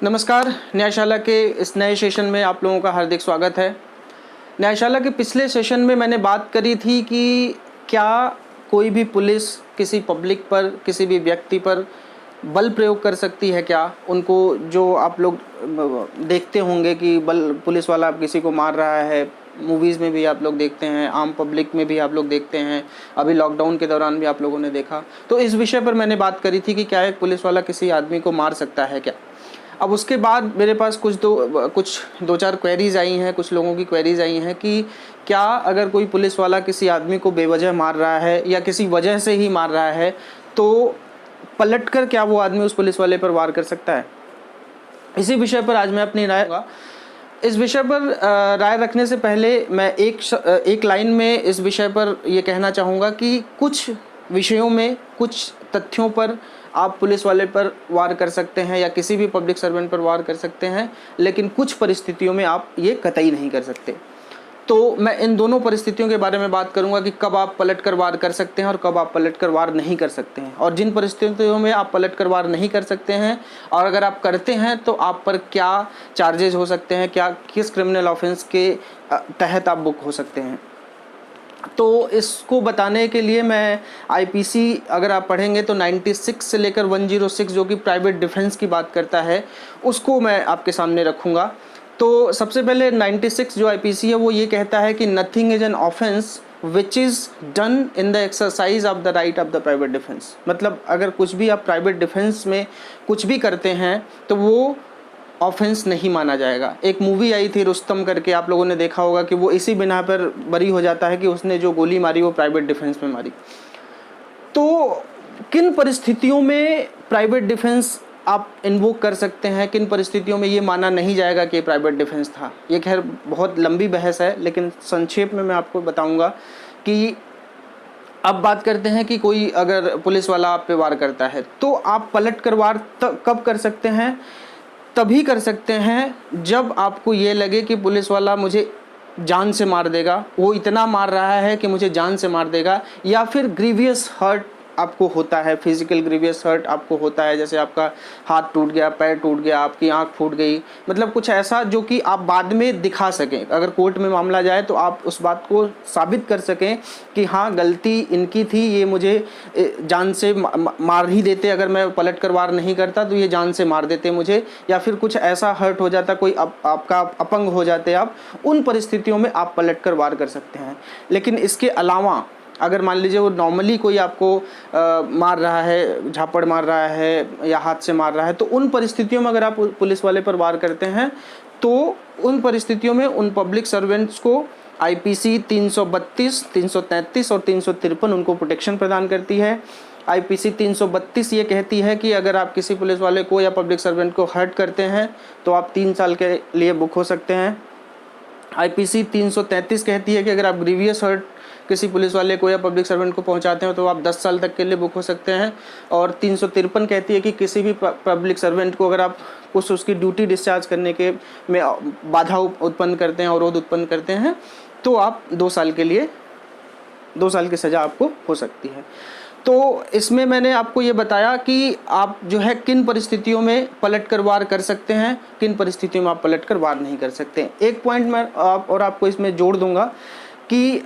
नमस्कार। न्यायशाला के इस नए सेशन में आप लोगों का हार्दिक स्वागत है। न्यायशाला के पिछले सेशन में मैंने बात करी थी कि क्या कोई भी पुलिस किसी पब्लिक पर, किसी भी व्यक्ति पर बल प्रयोग कर सकती है क्या। उनको जो आप लोग देखते होंगे कि पुलिस वाला किसी को मार रहा है, मूवीज़ में भी आप लोग देखते हैं, आम पब्लिक में भी आप लोग देखते हैं, अभी लॉकडाउन के दौरान भी आप लोगों ने देखा। तो इस विषय पर मैंने बात करी थी कि क्या एक पुलिस वाला किसी आदमी को मार सकता है क्या। अब उसके बाद मेरे पास कुछ दो चार क्वेरीज आई हैं, कुछ लोगों की क्वेरीज आई हैं कि क्या अगर कोई पुलिस वाला किसी आदमी को बेवजह मार रहा है या किसी वजह से ही मार रहा है तो पलटकर क्या वो आदमी उस पुलिस वाले पर वार कर सकता है। इसी विषय पर आज मैं अपनी राय दूंगा। इस विषय पर राय रखने से पहले मैं एक लाइन में इस विषय पर ये कहना चाहूँगा कि कुछ विषयों में, कुछ तथ्यों पर आप पुलिस वाले पर वार कर सकते हैं या किसी भी पब्लिक सर्वेंट पर वार कर सकते हैं, लेकिन कुछ परिस्थितियों में आप ये कतई नहीं कर सकते। तो मैं इन दोनों परिस्थितियों के बारे में बात करूंगा कि कब आप पलट कर वार कर सकते हैं और कब आप पलट कर वार नहीं कर सकते हैं, और जिन परिस्थितियों में आप पलट कर वार नहीं कर सकते हैं और अगर आप करते हैं तो आप पर क्या चार्जेस हो सकते हैं, क्या किस क्रिमिनल ऑफेंस के तहत आप बुक हो सकते हैं। तो इसको बताने के लिए मैं आईपीसी अगर आप पढ़ेंगे तो 96 से लेकर 106 जो कि प्राइवेट डिफेंस की बात करता है उसको मैं आपके सामने रखूँगा। तो सबसे पहले 96 जो आईपीसी है वो ये कहता है कि nothing is an offence which is done in the exercise of the right of the private defence. मतलब अगर कुछ भी आप प्राइवेट डिफेंस में कुछ भी करते हैं तो वो ऑफेंस नहीं माना जाएगा। एक मूवी आई थी रुस्तम करके, आप लोगों ने देखा होगा कि वो इसी बिना पर बरी हो जाता है कि उसने जो गोली मारी वो प्राइवेट डिफेंस में मारी। तो किन परिस्थितियों में प्राइवेट डिफेंस आप इन्वोक कर सकते हैं, किन परिस्थितियों में ये माना नहीं जाएगा कि प्राइवेट डिफेंस था। ये खैर बहुत लंबी बहस है, लेकिन संक्षेप में मैं आपको बताऊंगा कि अब बात करते हैं कि कोई अगर पुलिस वाला आप पे वार करता है तो आप पलट कर वार कब कर सकते हैं। तभी कर सकते हैं जब आपको ये लगे कि पुलिस वाला मुझे जान से मार देगा, वो इतना मार रहा है कि मुझे जान से मार देगा, या फिर ग्रीवियस हर्ट आपको होता है, फिजिकल ग्रीवियस हर्ट आपको होता है, जैसे आपका हाथ टूट गया, पैर टूट गया, आपकी आंख फूट गई, मतलब कुछ ऐसा जो कि आप बाद में दिखा सकें। अगर कोर्ट में मामला जाए तो आप उस बात को साबित कर सकें कि हाँ गलती इनकी थी, ये मुझे जान से मार ही देते, अगर मैं पलट कर वार नहीं करता तो ये जान से मार देते मुझे, या फिर कुछ ऐसा हर्ट हो जाता, कोई आपका अपंग हो जाते आप, उन परिस्थितियों में आप पलट कर वार कर सकते हैं। लेकिन इसके अलावा अगर मान लीजिए वो नॉर्मली कोई आपको मार रहा है, झापड़ मार रहा है या हाथ से मार रहा है, तो उन परिस्थितियों में अगर आप पुलिस वाले पर वार करते हैं तो उन परिस्थितियों में उन पब्लिक सर्वेंट्स को आईपीसी 332, 333 और 353 उनको प्रोटेक्शन प्रदान करती है। आईपीसी 332 ये कहती है कि अगर आप किसी पुलिस वाले को या पब्लिक सर्वेंट को हर्ट करते हैं तो आप 3 साल के लिए बुक हो सकते हैं। आईपीसी 333 कहती है कि अगर आप ग्रीवियस हर्ट किसी पुलिस वाले को या पब्लिक सर्वेंट को पहुंचाते हैं तो आप 10 साल तक के लिए बुक हो सकते हैं। और 353 कहती है कि किसी भी पब्लिक सर्वेंट को अगर आप कुछ उसकी ड्यूटी डिस्चार्ज करने के में बाधा उत्पन्न करते हैं, अवरोध उत्पन्न करते हैं, तो आप 2 साल के लिए 2 साल की सज़ा आपको हो सकती है। तो इसमें मैंने आपको ये बताया कि आप जो है किन परिस्थितियों में पलट कर वार कर सकते हैं, किन परिस्थितियों में आप पलट कर वार नहीं कर सकते। एक पॉइंट मैं आपको इसमें जोड़ दूंगा कि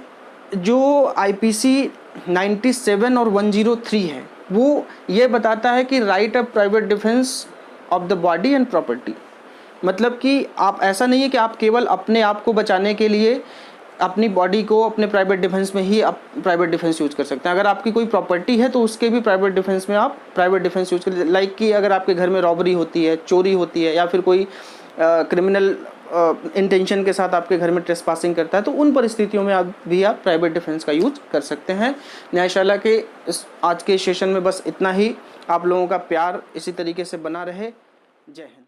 जो आईपीसी 97 और 103 है वो ये बताता है कि right of private defence of the body and property. मतलब कि आप ऐसा नहीं है कि आप केवल अपने आप को बचाने के लिए अपनी बॉडी को अपने प्राइवेट डिफेंस में ही आप प्राइवेट डिफेंस यूज़ कर सकते हैं। अगर आपकी कोई प्रॉपर्टी है तो उसके भी प्राइवेट डिफेंस में आप प्राइवेट डिफेंस यूज़ कर, लाइक कि अगर आपके घर में रॉबरी होती है, चोरी होती है, या फिर कोई क्रिमिनल इंटेंशन के साथ आपके घर में ट्रेसपासिंग करता है, तो उन परिस्थितियों में आप प्राइवेट डिफेंस का यूज कर सकते हैं। न्यायशाला के इस आज के सेशन में बस इतना ही। आप लोगों का प्यार इसी तरीके से बना रहे। जय हिंद।